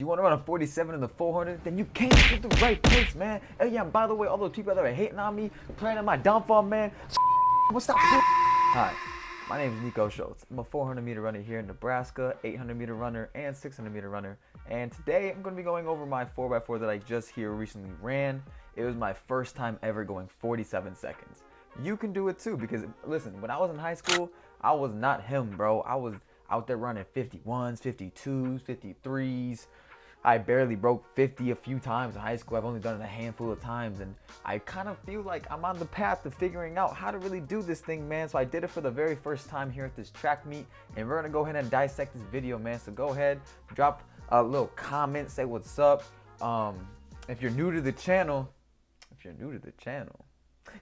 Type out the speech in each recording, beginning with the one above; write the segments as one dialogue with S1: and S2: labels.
S1: want to run a 47 in the 400, then you came to the right place, man. And yeah, by the way, all those people that are hating on me, planning my downfall, man, what's up? Hi, my name is Nico Schultz. I'm a 400 meter runner here in Nebraska, 800 meter runner, and 600 meter runner. And today I'm going to be going over my 4x4 that I just here recently ran. It was my first time ever going 47 seconds. You can do it too, because listen, when I was in high school, I was not him, bro. I was out there running 51s, 52s, 53s. I barely broke 50 a few times in high school. I've only done it a handful of times, and I kind of feel like I'm on the path to figuring out how to really do this thing, man. So I did it for the very first time here at this track meet, and we're gonna go ahead and dissect this video, man. So go ahead, drop a little comment, say what's up. If you're new to the channel,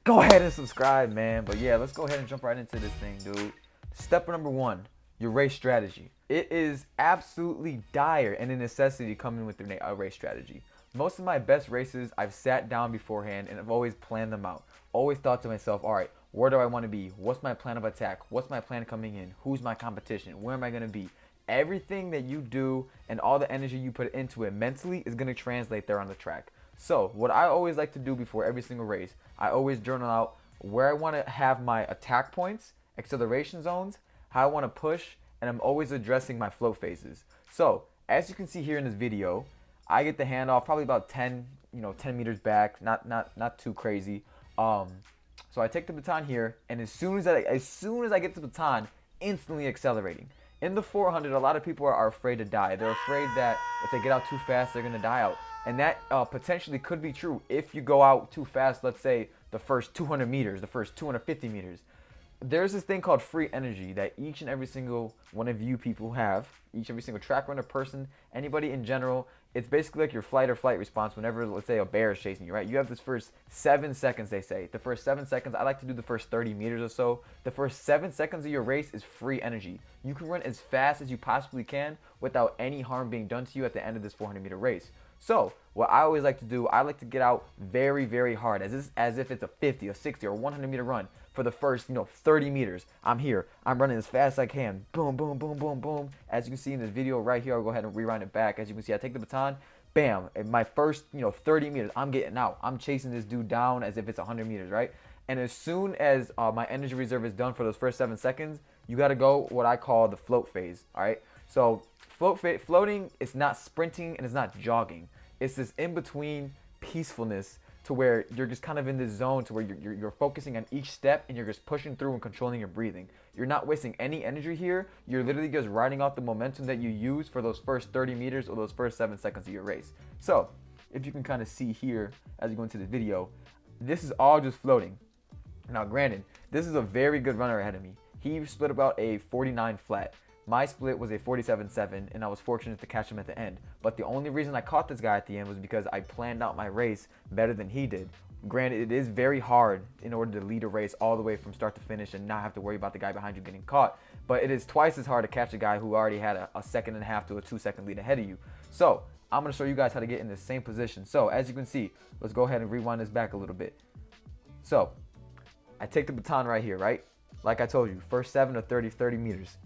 S1: go ahead and subscribe, man. But yeah, let's go ahead and jump right into this thing, dude. Step number one, your race strategy. It is absolutely dire and a necessity coming with a race strategy. Most of my best races, I've sat down beforehand and I've always planned them out. Always thought to myself, all right, where do I want to be? What's my plan of attack? What's my plan coming in? Who's my competition? Where am I going to be? Everything that you do and all the energy you put into it mentally is going to translate there on the track. So what I always like to do before every single race, I always journal out where I want to have my attack points, acceleration zones, how I want to push, and I'm always addressing my float phases. So as you can see here in this video, I get the handoff probably about 10 meters back, not too crazy. So I take the baton here, and as soon as I get the baton, instantly accelerating. In the 400, a lot of people are afraid to die. They're afraid that if they get out too fast, they're gonna die out. And that potentially could be true if you go out too fast, let's say the first 200 meters, the first 250 meters. There's this thing called free energy that each and every single one of you people have, each every single track runner, person, anybody in general. It's basically like your flight or flight response whenever, let's say, a bear is chasing you, right? You have this first 7 seconds, they say. The first 7 seconds, I like to do the first 30 meters or so. The first 7 seconds of your race is free energy. You can run as fast as you possibly can without any harm being done to you at the end of this 400 meter race. So what I always like to do, I like to get out very, very hard, as if it's a 50, a 60, or 100 meter run. For the first 30 meters, I'm here. I'm running as fast as I can. Boom, boom, boom, boom, boom. As you can see in this video right here, I'll go ahead and rewind it back. As you can see, I take the baton, bam. In my first 30 meters, I'm getting out. I'm chasing this dude down as if it's 100 meters, right? And as soon as my energy reserve is done for those first 7 seconds, you got to go what I call the float phase, all right? So floating is not sprinting and it's not jogging. It's this in-between peacefulness to where you're just kind of in this zone to where you're focusing on each step and you're just pushing through and controlling your breathing. You're not wasting any energy here. You're literally just riding off the momentum that you use for those first 30 meters or those first 7 seconds of your race. So if you can kind of see here as you go into the video, this is all just floating. Now granted, this is a very good runner ahead of me. He split about a 49 flat. My split was a 47.7, and I was fortunate to catch him at the end. But the only reason I caught this guy at the end was because I planned out my race better than he did. Granted, it is very hard in order to lead a race all the way from start to finish and not have to worry about the guy behind you getting caught. But it is twice as hard to catch a guy who already had a 1.5 second to a 2 second lead ahead of you. So I'm going to show you guys how to get in the same position. So as you can see, let's go ahead and rewind this back a little bit. So I take the baton right here, right? Like I told you, first 7 to 30 meters.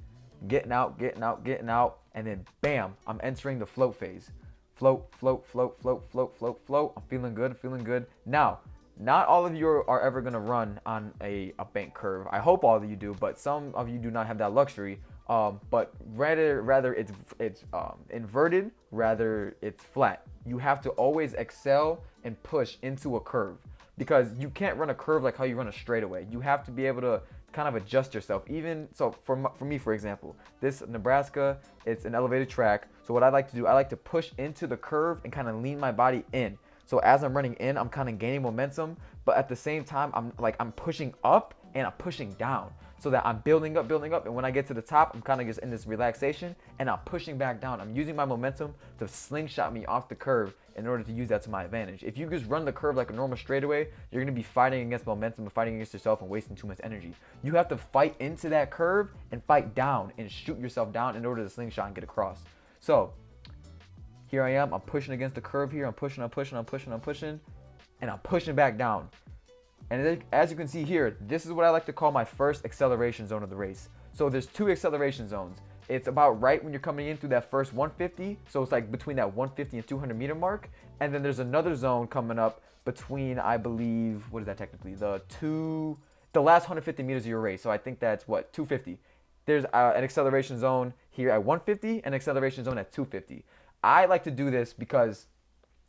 S1: Getting out, and then bam, I'm entering the float phase. Float. I'm feeling good. Now, not all of you are ever gonna run on a bank curve. I hope all of you do, but some of you do not have that luxury. But rather it's inverted, rather it's flat. You have to always excel and push into a curve, because you can't run a curve like how you run a straightaway. You have to be able to kind of adjust yourself. Even so, for me, for example, this Nebraska, it's an elevated track. So what I like to do, I like to push into the curve and kind of lean my body in. So as I'm running in, I'm kind of gaining momentum, but at the same time, I'm pushing up and I'm pushing down, so that I'm building up, and when I get to the top, I'm kind of just in this relaxation, and I'm pushing back down. I'm using my momentum to slingshot me off the curve in order to use that to my advantage. If you just run the curve like a normal straightaway, you're going to be fighting against momentum and fighting against yourself and wasting too much energy. You have to fight into that curve and fight down and shoot yourself down in order to slingshot and get across. So here I am, I'm pushing against the curve here, I'm pushing, and I'm pushing back down. And as you can see here, this is what I like to call my first acceleration zone of the race. So there's 2 acceleration zones. It's about right when you're coming in through that first 150. So it's like between that 150 and 200 meter mark. And then there's another zone coming up between, I believe, what is that technically? The last 150 meters of your race. So I think that's what, 250. There's an acceleration zone here at 150 and an acceleration zone at 250. I like to do this because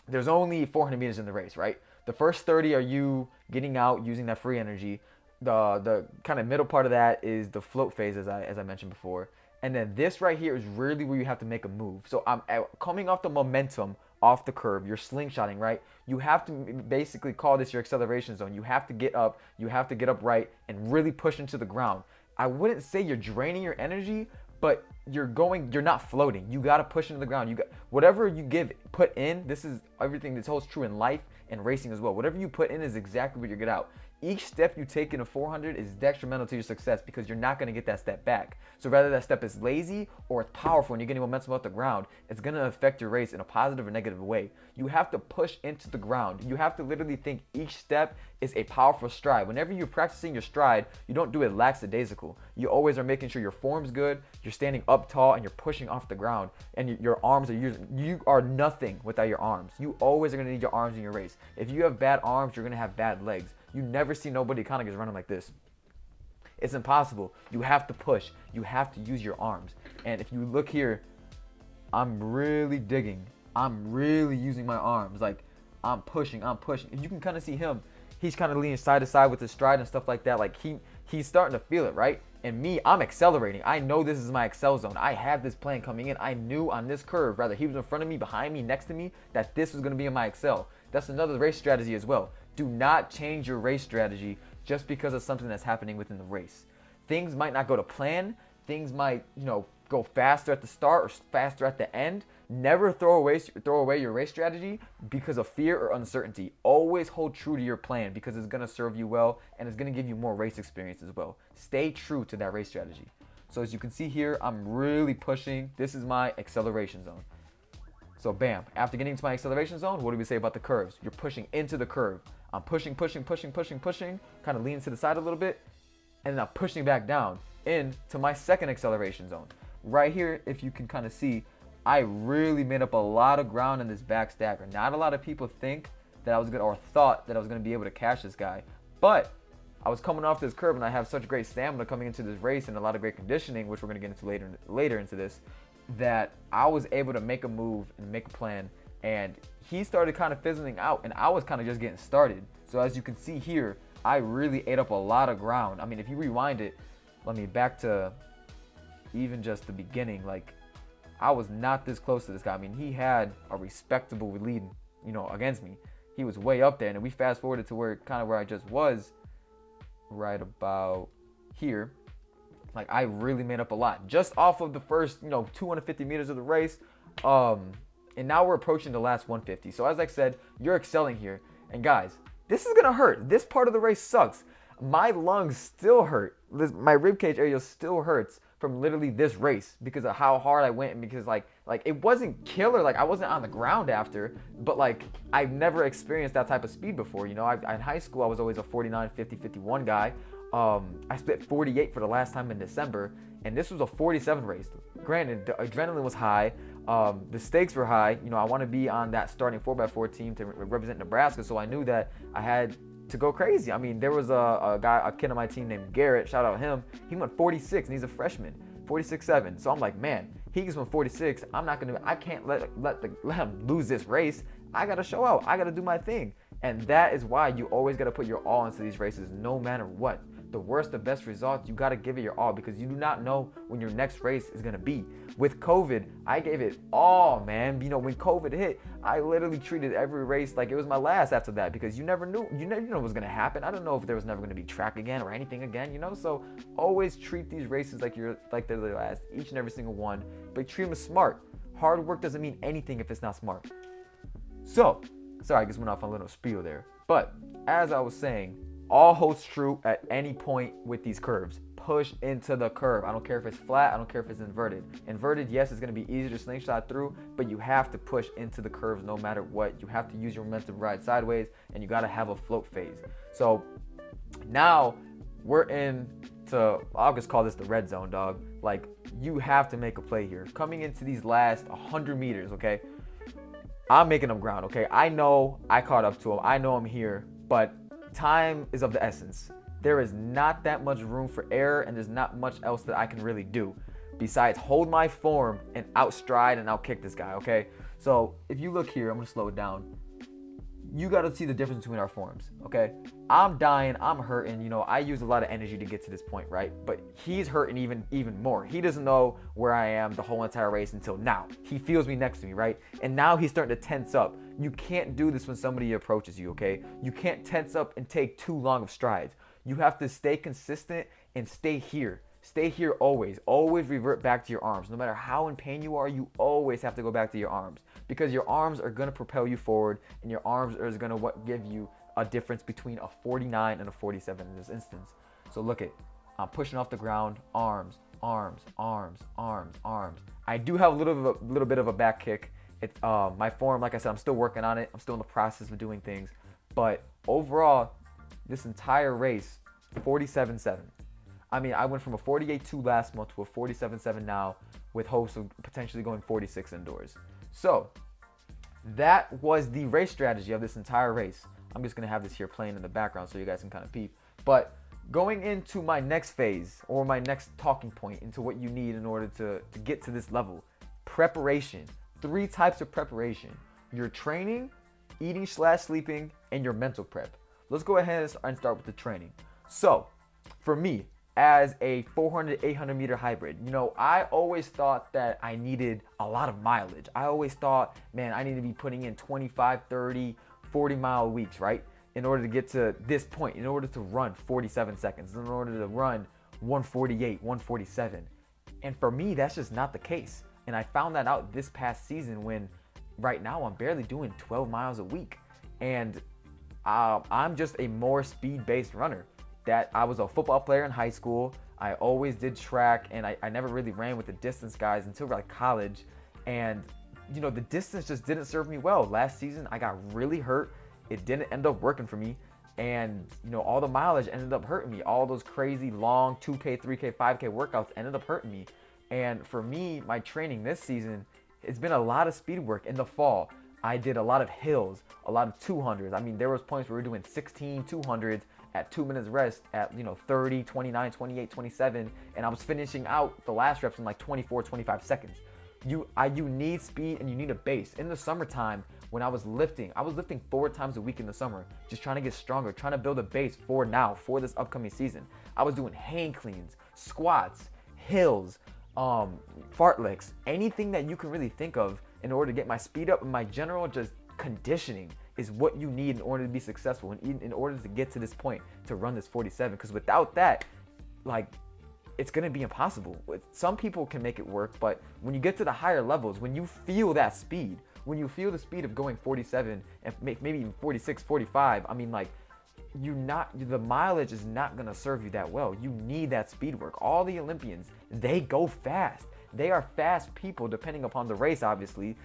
S1: there's only 400 meters in the race, right? The first 30 are you getting out using that free energy. The kind of middle part of that is the float phase, as I mentioned before. And then this right here is really where you have to make a move. So I'm coming off the momentum off the curve. You're slingshotting, right? You have to basically call this your acceleration zone. You have to get up. You have to get up right and really push into the ground. I wouldn't say you're draining your energy, but you're not floating. You got to push into the ground. You got whatever you put in. This is everything that holds true in life and racing as well. Whatever you put in is exactly what you get out. Each step you take in a 400 is detrimental to your success because you're not going to get that step back. So whether that step is lazy or it's powerful and you're getting momentum off the ground, it's going to affect your race in a positive or negative way. You have to push into the ground. You have to literally think each step is a powerful stride. Whenever you're practicing your stride, you don't do it lackadaisical. You always are making sure your form's good, you're standing up tall, and you're pushing off the ground. And your arms are you are nothing without your arms. You always are going to need your arms in your race. If you have bad arms, you're going to have bad legs. You never see nobody kind of just running like this. It's impossible. You have to push. You have to use your arms. And if you look here, I'm really digging. I'm really using my arms. Like, I'm pushing. And you can kind of see him. He's kind of leaning side to side with his stride and stuff like that. Like, he's starting to feel it, right? And me, I'm accelerating. I know this is my excel zone. I have this plan coming in. I knew on this curve, rather he was in front of me, behind me, next to me, that this was going to be in my excel. That's another race strategy as well. Do not change your race strategy just because of something that's happening within the race. Things might not go to plan. Things might, go faster at the start or faster at the end. Never throw away your race strategy because of fear or uncertainty. Always hold true to your plan because it's going to serve you well and it's going to give you more race experience as well. Stay true to that race strategy. So as you can see here, I'm really pushing. This is my acceleration zone. So bam, after getting to my acceleration zone, what do we say about the curves? You're pushing into the curve. I'm pushing, kind of leaning to the side a little bit, and then I'm pushing back down into my second acceleration zone. Right here, if you can kind of see, I really made up a lot of ground in this back stacker. Not a lot of people thought that I was gonna be able to catch this guy, but I was coming off this curve and I have such great stamina coming into this race and a lot of great conditioning, which we're gonna get into later into this, that I was able to make a move and make a plan, and he started kind of fizzling out and I was kind of just getting started. So as you can see here, I really ate up a lot of ground. I mean, if you rewind it, back to even just the beginning, like, I was not this close to this guy. I mean, he had a respectable lead, against me. He was way up there, and then we fast forwarded to where I just was right about here. Like, I really made up a lot just off of the first, 250 meters of the race. And now we're approaching the last 150. So as I said, you're excelling here. And guys, this is gonna hurt. This part of the race sucks. My lungs still hurt. My ribcage area still hurts from literally this race because of how hard I went, and because like it wasn't killer. Like, I wasn't on the ground after, but like, I've never experienced that type of speed before. In high school, I was always a 49, 50, 51 guy. I split 48 for the last time in December, and this was a 47 race. Granted, the adrenaline was high, the stakes were high. I want to be on that starting 4x4 team to represent Nebraska, so I knew that I had to go crazy. I mean, there was a kid on my team named Garrett, shout out him. He went 46, and he's a freshman, 46.7. So I'm like, man, he just went 46. I can't let him lose this race. I gotta show out. I gotta do my thing, and that is why you always gotta put your all into these races, no matter what. The worst, the best results, you got to give it your all because you do not know when your next race is going to be. With COVID, I gave it all, man. When COVID hit, I literally treated every race like it was my last after that because you never know what was going to happen. I don't know if there was never going to be track again or anything again, So always treat these races like they're the last, each and every single one, but treat them smart. Hard work doesn't mean anything if it's not smart. So, sorry, I just went off on a little spiel there. But as I was saying, all holds true at any point with these curves. Push into the curve. I don't care if it's flat. I don't care if it's inverted. Inverted, yes, it's going to be easier to slingshot through, but you have to push into the curves no matter what. You have to use your momentum ride sideways, and you got to have a float phase. So now we're in into, I'll just call this the red zone, dog. Like, you have to make a play here. Coming into these last 100 meters, okay? I'm making them ground, okay? I know I caught up to him. I know I'm here, but time is of the essence. There is not that much room for error, and there's not much else that I can really do besides hold my form and outstride and outkick this guy, okay? So if you look here, I'm gonna slow it down. You gotta see the difference between our forms, okay? I'm dying, I'm hurting, you know, I use a lot of energy to get to this point, right? But he's hurting even more. He doesn't know where I am the whole entire race until now. He feels me next to me, right? And now he's starting to tense up. You can't do this when somebody approaches you, okay? You can't tense up and take too long of strides. You have to stay consistent and stay here. Stay here always. Always revert back to your arms. No matter how in pain you are, you always have to go back to your arms, because your arms are going to propel you forward, and your arms are going to give you a difference between a 49 and a 47 in this instance. So look at, I'm pushing off the ground, arms, arms, arms, arms, arms. I do have a little bit of a back kick. It's my form, like I said, I'm still working on it. I'm still in the process of doing things. But overall, this entire race, 47.7. I mean, I went from a 48.2 last month to a 47.7 now, with hopes of potentially going 46 indoors. So that was the race strategy of this entire race. I'm just going to have this here playing in the background so you guys can kind of peep. But going into my next phase, or my next talking point into what you need in order to get to this level, preparation. 3 types of preparation: your training, eating/sleeping, and your mental prep. Let's go ahead and start with the training. So for me, as a 400, 800 meter hybrid, you know, I always thought that I needed a lot of mileage. I always thought, man, I need to be putting in 25, 30, 40 mile weeks, right? In order to get to this point, in order to run 47 seconds, in order to run 148, 147. And for me, that's just not the case. And I found that out this past season, when right now I'm barely doing 12 miles a week. And I'm just a more speed-based runner. That I was a football player in high school. I always did track, and I never really ran with the distance guys until like college. And you know, the distance just didn't serve me well. Last season I got really hurt. It didn't end up working for me, and you know, all the mileage ended up hurting me. All those crazy long 2K, 3K, 5K workouts ended up hurting me. And for me, my training this season, it's been a lot of speed work. In the fall, I did a lot of hills, a lot of 200s. I mean, there was points where we were doing 16 200s at 2 minutes rest at, you know, 30, 29, 28, 27, and I was finishing out the last reps in like 24, 25 seconds. You need speed, and you need a base. In the summertime, when I was lifting 4 times a week in the summer, just trying to get stronger, trying to build a base for this upcoming season. I was doing hang cleans, squats, hills, fartleks, anything that you can really think of in order to get my speed up, and my general just conditioning is what you need in order to be successful, and in order to get to this point to run this 47. Because without that, like, it's going to be impossible. Some people can make it work, but when you get to the higher levels, when you feel that speed, when you feel the speed of going 47 and maybe even 46, 45, I mean, like, the mileage is not going to serve you that well. You need that speed work. All the Olympians, they go fast. They are fast people, depending upon the race, obviously.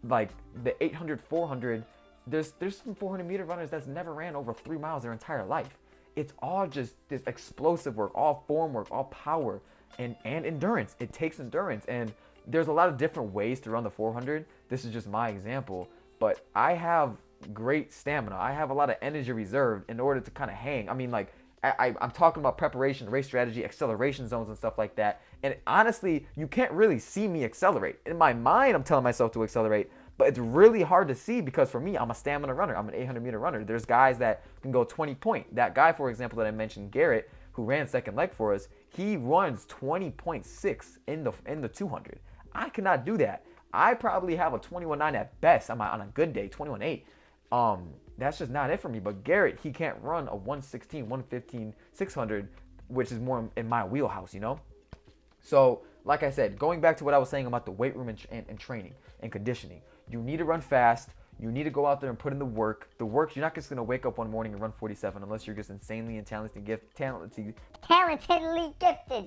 S1: Like the 800, 400, there's some 400 meter runners that's never ran over 3 miles their entire life. It's all just this explosive work, all form work, all power, and endurance. It takes endurance, and there's a lot of different ways to run the 400. This is just my example, but I have great stamina. I have a lot of energy reserved in order to kind of hang. I mean, like, I'm talking about preparation, race strategy, acceleration zones, and stuff like that. And honestly, you can't really see me accelerate. In my mind, I'm telling myself to accelerate, but it's really hard to see, because for me, I'm a stamina runner. I'm an 800 meter runner. There's guys that can go 20 point. That guy, for example, that I mentioned, Garrett, who ran second leg for us, he runs 20.6 in the 200. I cannot do that. I probably have a 21.9 at best on a good day, 21.8. That's just not it for me. But Garrett, he can't run a 116, 115, 600, which is more in my wheelhouse, you know? So, like I said, going back to what I was saying about the weight room and training and conditioning, you need to run fast. You need to go out there and put in the work. You're not just going to wake up one morning and run 47 unless you're just insanely and talentedly gifted.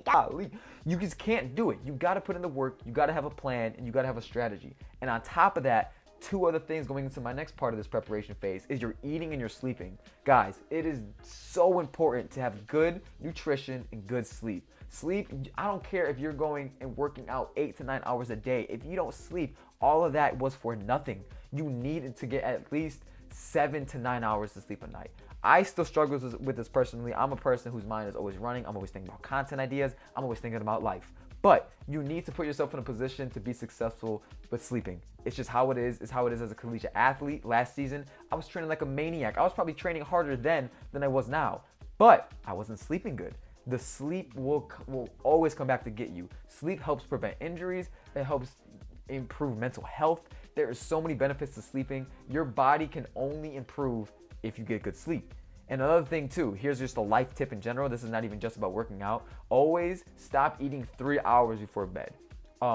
S1: Golly. You just can't do it. You got to put in the work. You got to have a plan, and you got to have a strategy. And on top of that, two other things going into my next part of this preparation phase is your eating and your sleeping. Guys, it is so important to have good nutrition and good sleep. Sleep, I don't care if you're going and working out 8 to 9 hours a day. If you don't sleep, all of that was for nothing. You needed to get at least 7 to 9 hours to sleep a night. I still struggle with this personally. I'm a person whose mind is always running. I'm always thinking about content ideas. I'm always thinking about life. But you need to put yourself in a position to be successful with sleeping. It's just how it is. It's how it is as a collegiate athlete. Last season, I was training like a maniac. I was probably training harder then than I was now. But I wasn't sleeping good. The sleep will always come back to get you. Sleep helps prevent injuries. It helps improve mental health. There are so many benefits to sleeping. Your body can only improve if you get good sleep. And another thing too, here's just a life tip in general. This is not even just about working out. Always stop eating 3 hours before bed.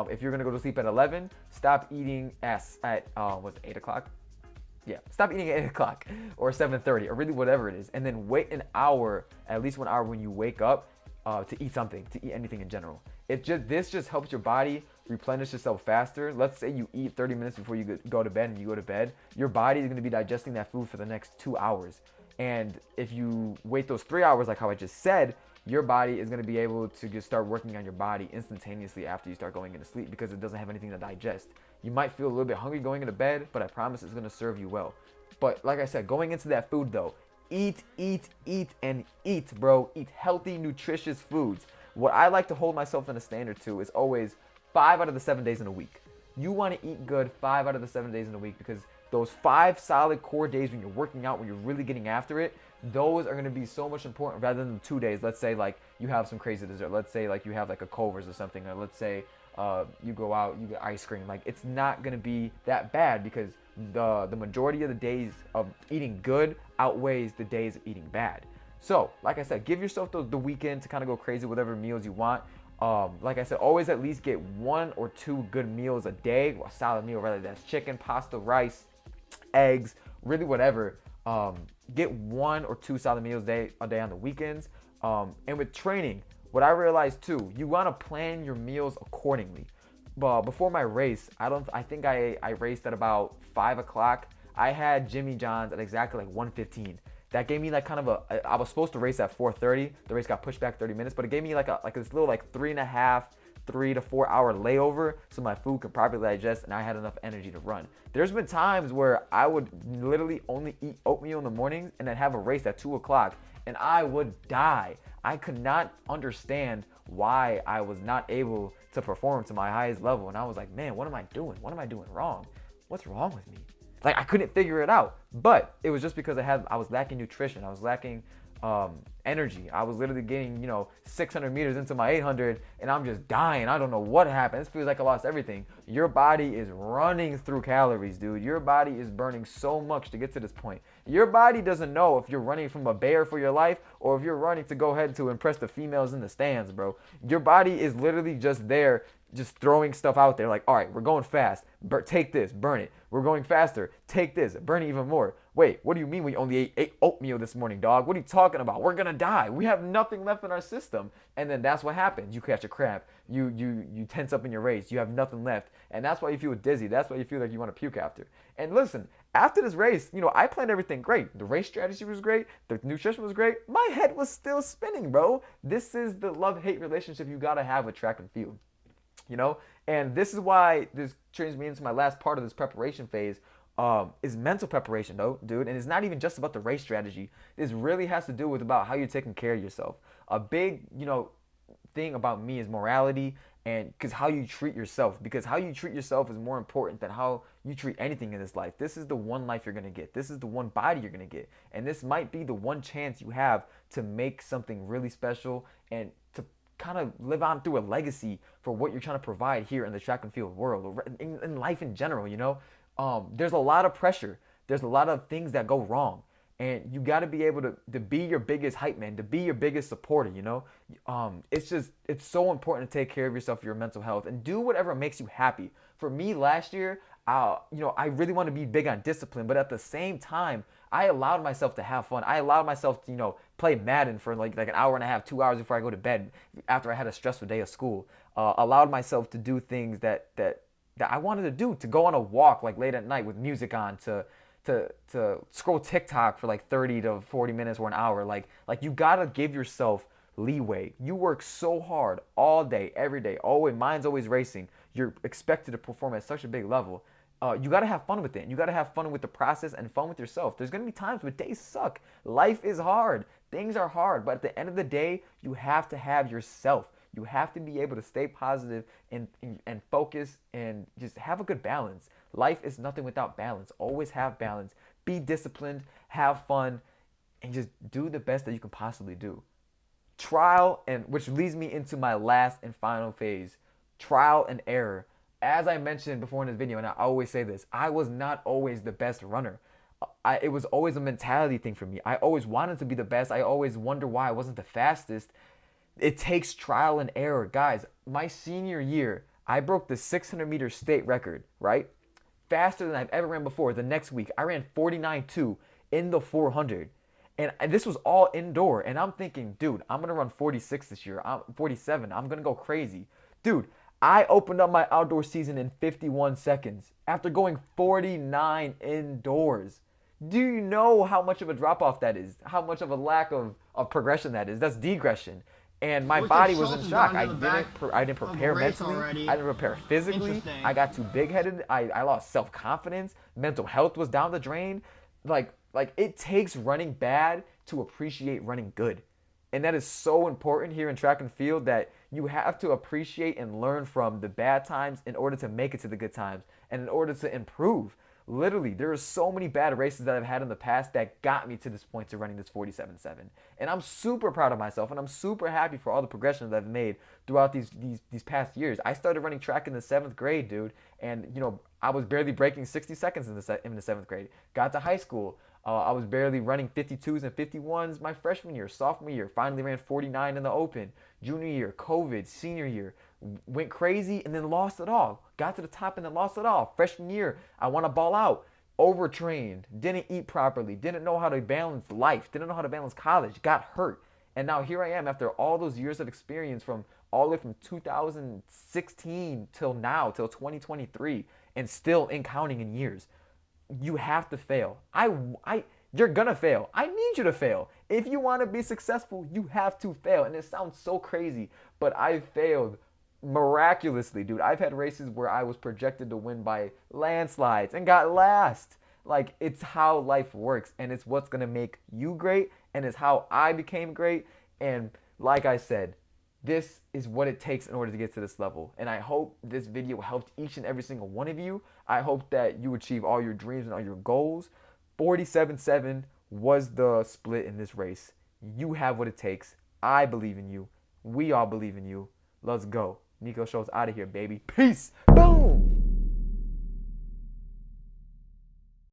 S1: If you're gonna go to sleep at 11, stop eating at 8 o'clock? Yeah, stop eating at 8 o'clock or 7:30 or really whatever it is. And then wait an hour, at least 1 hour when you wake up to eat something, to eat anything in general. This just helps your body replenish itself faster. Let's say you eat 30 minutes before you go to bed and you go to bed. Your body is gonna be digesting that food for the next 2 hours. And if you wait those 3 hours, like how I just said, your body is going to be able to just start working on your body instantaneously after you start going into sleep because it doesn't have anything to digest. You might feel a little bit hungry going into bed, but I promise it's going to serve you well. But like I said, going into that food though, eat, and eat, bro. Eat healthy, nutritious foods. What I like to hold myself in a standard to is always 5 out of the 7 days in a week. You want to eat good 5 out of the 7 days in a week because those 5 solid core days when you're working out, when you're really getting after it, those are going to be so much important rather than 2 days. Let's say like you have some crazy dessert. Let's say like you have like a Culver's or something, or let's say you go out, you get ice cream. Like it's not going to be that bad because the majority of the days of eating good outweighs the days of eating bad. So like I said, give yourself the weekend to kind of go crazy with whatever meals you want. Like I said, always at least get 1 or 2 good meals a day, a solid meal, whether that's chicken, pasta, rice, eggs, really whatever. Get 1 or 2 solid meals a day on the weekends. And with training, what I realized too, you want to plan your meals accordingly. But before my race, I think I raced at about 5 o'clock. I had Jimmy John's at exactly like 1:15. That gave me like kind of I was supposed to race at 4:30. The race got pushed back 30 minutes, but it gave me like this little like 3 to 4 hour layover so my food could properly digest and I had enough energy to run. There's been times where I would literally only eat oatmeal in the mornings and then have a race at 2 o'clock and I would die. I could not understand why I was not able to perform to my highest level. And I was like, man, what am I doing? What am I doing wrong? What's wrong with me? Like I couldn't figure it out, but it was just because I was lacking nutrition. I was lacking energy. I was literally getting 600 meters into my 800 and I'm just dying. I don't know what happened. This feels like I lost everything. Your body is running through calories, dude. Your body is burning so much to get to this point. Your body doesn't know if you're running from a bear for your life or if you're running to go ahead to impress the females in the stands, bro. Your body is literally just there, just throwing stuff out there like, all right, we're going fast. Take this, burn it. We're going faster. Take this, burn it even more. Wait, what do you mean we only ate oatmeal this morning, dog? What are you talking about? We're gonna die. We have nothing left in our system. And then that's what happens. You catch a cramp. You tense up in your race. You have nothing left. And that's why you feel dizzy. That's why you feel like you want to puke after. And listen, after this race, I planned everything great. The race strategy was great. The nutrition was great. My head was still spinning, bro. This is the love-hate relationship you gotta have with track and field. And this is why this turns me into my last part of this preparation phase, is mental preparation though, dude. And it's not even just about the race strategy. This really has to do with about how you're taking care of yourself. A big, thing about me is morality and because how you treat yourself, because how you treat yourself is more important than how you treat anything in this life. This is the one life you're going to get. This is the one body you're going to get. And this might be the one chance you have to make something really special and to kind of live on through a legacy for what you're trying to provide here in the track and field world or in life in general. There's a lot of pressure. There's a lot of things that go wrong. And you got to be able to be your biggest hype man, to be your biggest supporter, It's so important to take care of yourself, your mental health, and do whatever makes you happy. For me last year, I really want to be big on discipline, but at the same time, I allowed myself to have fun. I allowed myself to, play Madden for like an hour and a half, 2 hours before I go to bed after I had a stressful day of school. Allowed myself to do things that that I wanted to do, to go on a walk like late at night with music on, to scroll TikTok for like 30 to 40 minutes or an hour. Like you gotta give yourself leeway. You work so hard all day, every day. Always, mind's always racing. You're expected to perform at such a big level. You gotta have fun with it. You gotta have fun with the process and fun with yourself. There's gonna be times where days suck. Life is hard. Things are hard. But at the end of the day, you have to have yourself. You have to be able to stay positive and focus and just have a good balance. Life is nothing without balance. Always have balance. Be disciplined, have fun, and just do the best that you can possibly do. Trial, and which leads me into my last and final phase, trial and error. As I mentioned before in this video, and I always say this, I was not always the best runner. It was always a mentality thing for me. I always wanted to be the best. I always wonder why I wasn't the fastest. It takes trial and error. Guys, my senior year, I broke the 600-meter state record, right? Faster than I've ever ran before. The next week, I ran 49.2 in the 400. And this was all indoor. And I'm thinking, dude, I'm going to run 46 this year. I'm 47. I'm going to go crazy. Dude, I opened up my outdoor season in 51 seconds after going 49 indoors. Do you know how much of a drop-off that is? How much of a lack of progression that is? That's degression. And my body was in shock. I didn't prepare mentally. I didn't prepare physically. I got too big-headed. I lost self-confidence. Mental health was down the drain. Like it takes running bad to appreciate running good. And that is so important here in track and field, that you have to appreciate and learn from the bad times in order to make it to the good times and in order to improve. Literally, there are so many bad races that I've had in the past that got me to this point to running this 47.7. And I'm super proud of myself, and I'm super happy for all the progressions I've made throughout these past years. I started running track in the 7th grade, dude, and I was barely breaking 60 seconds in the 7th grade. Got to high school. I was barely running 52s and 51s my freshman year, sophomore year. Finally ran 49 in the open. Junior year, COVID, senior year. Went crazy and then lost it all. Got to the top and then lost it all. Freshman year, I want to ball out. Overtrained, didn't eat properly, didn't know how to balance life, didn't know how to balance college, got hurt. And now here I am after all those years of experience, from all the way from 2016 till now, till 2023, and still in counting in years. You have to fail. You're gonna fail. I need you to fail. If you want to be successful, you have to fail. And it sounds so crazy, but I failed miraculously, dude. I've had races where I was projected to win by landslides and got last. Like, it's how life works, and it's what's gonna make you great, and it's how I became great. And like I said, this is what it takes in order to get to this level. And I hope this video helped each and every single one of you. I hope that you achieve all your dreams and all your goals. 47.7 was the split in this race. You have what it takes. I believe in you. We all believe in you. Let's go. Nico Schultz out of here, baby. Peace. Boom.